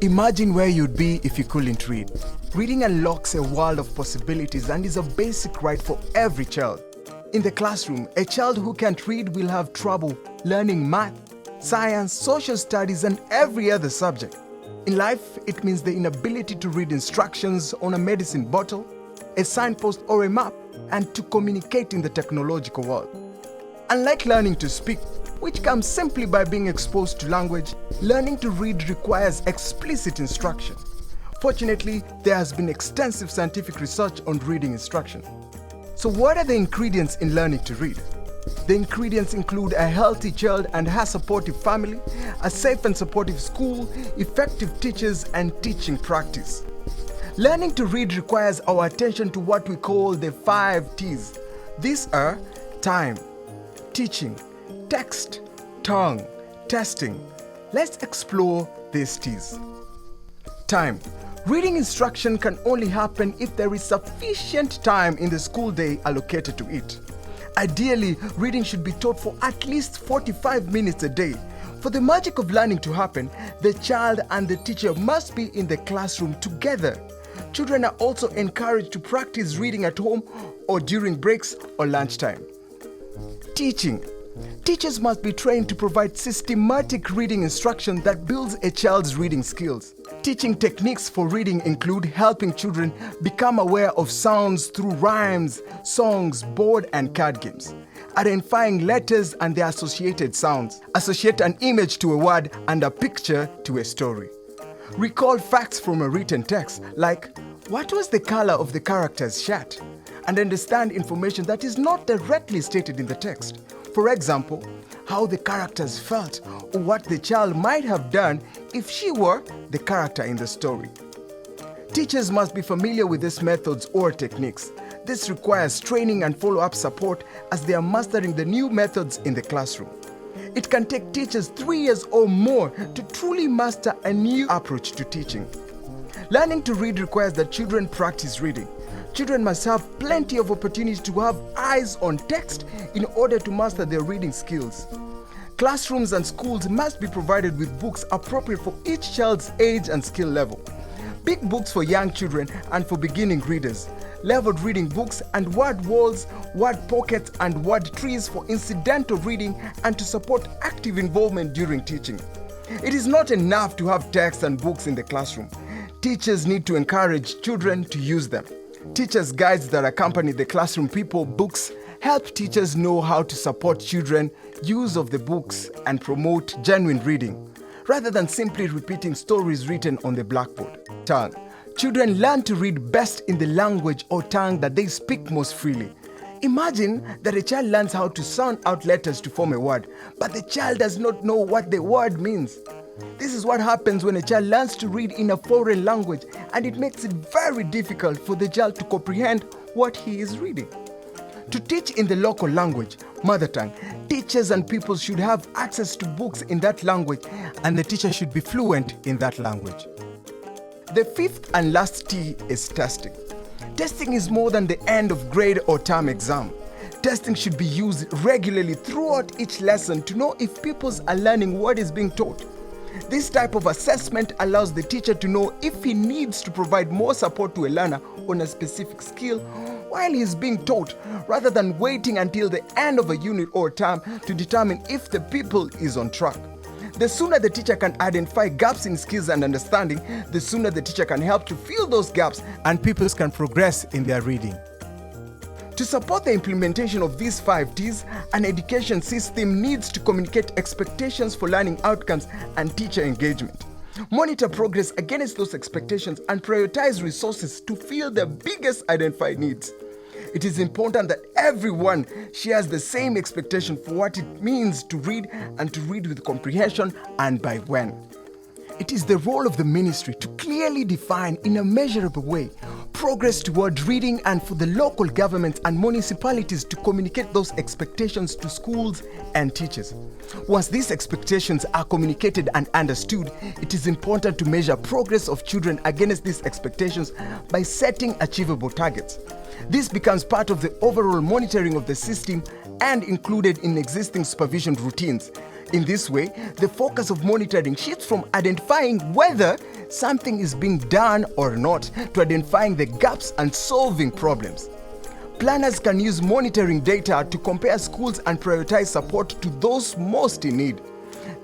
Imagine where you'd be if you couldn't read. Reading unlocks a world of possibilities and is a basic right for every child. In the classroom, a child who can't read will have trouble learning math, science, social studies, and every other subject. In life, it means the inability to read instructions on a medicine bottle, a signpost, or a map, and to communicate in the technological world. Unlike learning to speak, which comes simply by being exposed to language, learning to read requires explicit instruction. Fortunately, there has been extensive scientific research on reading instruction. So what are the ingredients in learning to read? The ingredients include a healthy child and her supportive family, a safe and supportive school, effective teachers, and teaching practice. Learning to read requires our attention to what we call the 5 T's. These are time, teaching, text, tongue, testing. Let's explore these T's. Time. Reading instruction can only happen if there is sufficient time in the school day allocated to it. Ideally, reading should be taught for at least 45 minutes a day. For the magic of learning to happen, the child and the teacher must be in the classroom together. Children are also encouraged to practice reading at home or during breaks or lunchtime. Teaching. Teachers must be trained to provide systematic reading instruction that builds a child's reading skills. Teaching techniques for reading include helping children become aware of sounds through rhymes, songs, board and card games. Identifying letters and their associated sounds. Associate an image to a word and a picture to a story. Recall facts from a written text like, what was the color of the character's shirt? And understand information that is not directly stated in the text. For example, how the characters felt or what the child might have done if she were the character in the story. Teachers must be familiar with these methods or techniques. This requires training and follow-up support as they are mastering the new methods in the classroom. It can take teachers 3 years or more to truly master a new approach to teaching. Learning to read requires that children practice reading. Children must have plenty of opportunities to have eyes on text in order to master their reading skills. Classrooms and schools must be provided with books appropriate for each child's age and skill level. Big books for young children and for beginning readers. Leveled reading books and word walls, word pockets, and word trees for incidental reading and to support active involvement during teaching. It is not enough to have text and books in the classroom. Teachers need to encourage children to use them. Teachers' guides that accompany the classroom people books help teachers know how to support children use of the books and promote genuine reading, rather than simply repeating stories written on the blackboard. Tongue. Children learn to read best in the language or tongue that they speak most freely. Imagine that a child learns how to sound out letters to form a word, but the child does not know what the word means. This is what happens when a child learns to read in a foreign language, and it makes it very difficult for the child to comprehend what he is reading. To teach in the local language, mother tongue, teachers and pupils should have access to books in that language, and the teacher should be fluent in that language. The 5th and last T is testing. Testing is more than the end of grade or term exam. Testing should be used regularly throughout each lesson to know if pupils are learning what is being taught. This type of assessment allows the teacher to know if he needs to provide more support to a learner on a specific skill while he is being taught, rather than waiting until the end of a unit or term to determine if the pupil is on track. The sooner the teacher can identify gaps in skills and understanding, the sooner the teacher can help to fill those gaps and pupils can progress in their reading. To support the implementation of these 5 T's, an education system needs to communicate expectations for learning outcomes and teacher engagement. Monitor progress against those expectations and prioritize resources to fill the biggest identified needs. It is important that everyone shares the same expectation for what it means to read and to read with comprehension and by when. It is the role of the ministry to clearly define in a measurable way progress toward reading and for the local governments and municipalities to communicate those expectations to schools and teachers. Once these expectations are communicated and understood, it is important to measure progress of children against these expectations by setting achievable targets. This becomes part of the overall monitoring of the system and included in existing supervision routines. In this way, the focus of monitoring shifts from identifying whether something is being done or not to identifying the gaps and solving problems. Planners can use monitoring data to compare schools and prioritize support to those most in need.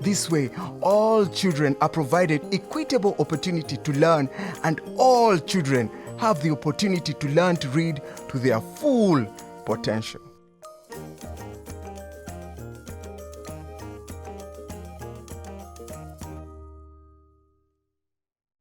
This way, all children are provided equitable opportunity to learn, and all children have the opportunity to learn to read to their full potential.